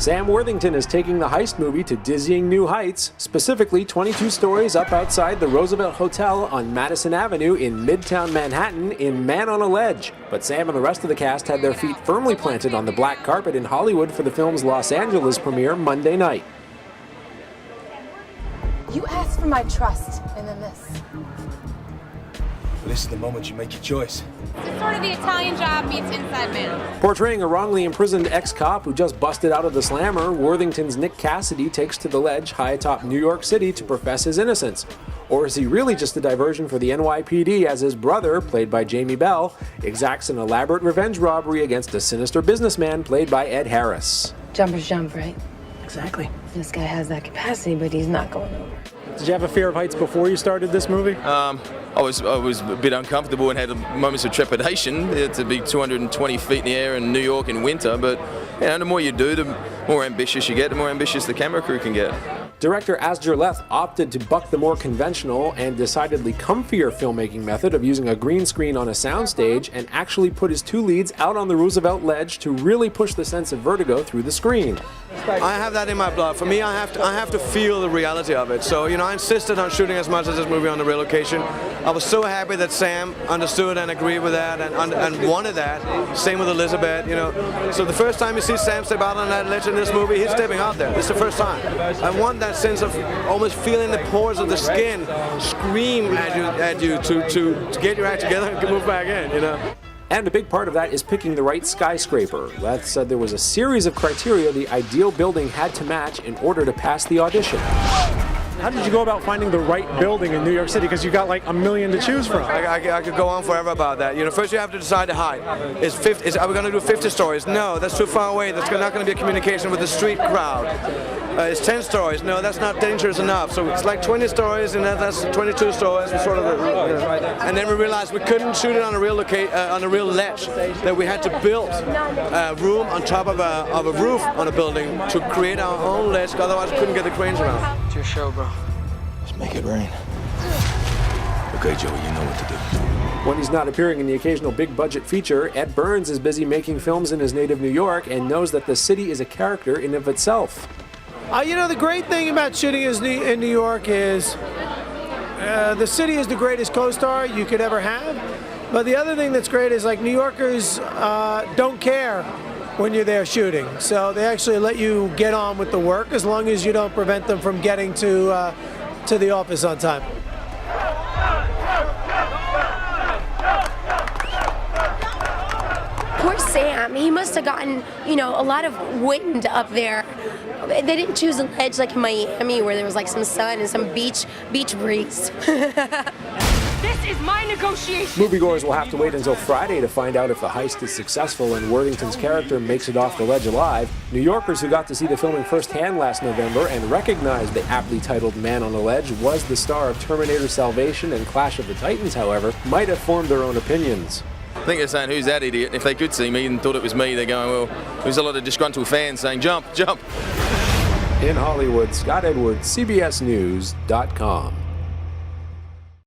Sam Worthington is taking the heist movie to dizzying new heights, specifically 22 stories up outside the Roosevelt Hotel on Madison Avenue in Midtown Manhattan in Man on a Ledge. But Sam and the rest of the cast had their feet firmly planted on the black carpet in Hollywood for the film's Los Angeles premiere Monday night. You asked for my trust, and then this. This is the moment you make your choice. It's sort of the Italian Job meets Inside Man. Portraying a wrongly imprisoned ex-cop who just busted out of the slammer, Worthington's Nick Cassidy takes to the ledge high atop New York City to profess his innocence. Or is he really just a diversion for the NYPD as his brother, played by Jamie Bell, exacts an elaborate revenge robbery against a sinister businessman played by Ed Harris? Jumpers jump, right? Exactly. This guy has that capacity, but he's not going over. Did you have a fear of heights before you started this movie? I was a bit uncomfortable and had moments of trepidation to be 220 feet in the air in New York in winter, but you know, the more you do, the more ambitious you get, the more ambitious the camera crew can get. Director Asger Leth opted to buck the more conventional and decidedly comfier filmmaking method of using a green screen on a soundstage and actually put his two leads out on the Roosevelt ledge to really push the sense of vertigo through the screen. I have that in my blood. For me, I have to feel the reality of it. So, you know, I insisted on shooting as much as this movie on the real location. I was so happy that Sam understood and agreed with that and wanted that. Same with Elizabeth, you know. So the first time you see Sam step out on that ledge in this movie, he's stepping out there. This is the first time. I want that sense of almost feeling the pores of the skin scream at you to get your act together and move back in, you know. And a big part of that is picking the right skyscraper. Leth said there was a series of criteria the ideal building had to match in order to pass the audition. How did you go about finding the right building in New York City? Because you got like a million to choose from. I could go on forever about that. You know, first you have to decide the height. Are we going to do 50 stories? No, that's too far away. That's not going to be a communication with the street crowd. It's 10 stories. No, that's not dangerous enough. So it's like 20 stories, and that's 22 stories. Sort of, and then we realized we couldn't shoot it on a real ledge. That we had to build a room on top of a roof on a building to create our own ledge. Otherwise, we couldn't get the cranes around. It's your show, bro. Let's make it rain. Okay, Joey, you know what to do. When he's not appearing in the occasional big-budget feature, Ed Burns is busy making films in his native New York and knows that the city is a character in of itself. You know, the great thing about shooting in New York is the city is the greatest co-star you could ever have. But the other thing that's great is, like, New Yorkers don't care when you're there shooting. So they actually let you get on with the work as long as you don't prevent them from getting to the office on time. Poor Sam, he must have gotten, you know, a lot of wind up there. They didn't choose a ledge like in Miami where there was like some sun and some beach breeze. This is my negotiation. Moviegoers will have to wait until Friday to find out if the heist is successful and Worthington's character makes it off the ledge alive. New Yorkers who got to see the filming firsthand last November and recognized the aptly titled Man on the Ledge was the star of Terminator Salvation and Clash of the Titans, however, might have formed their own opinions. I think they're saying, who's that idiot? And if they could see me and thought it was me, they're going, well, there's a lot of disgruntled fans saying, jump, jump. In Hollywood, Scott Edwards, CBSNews.com.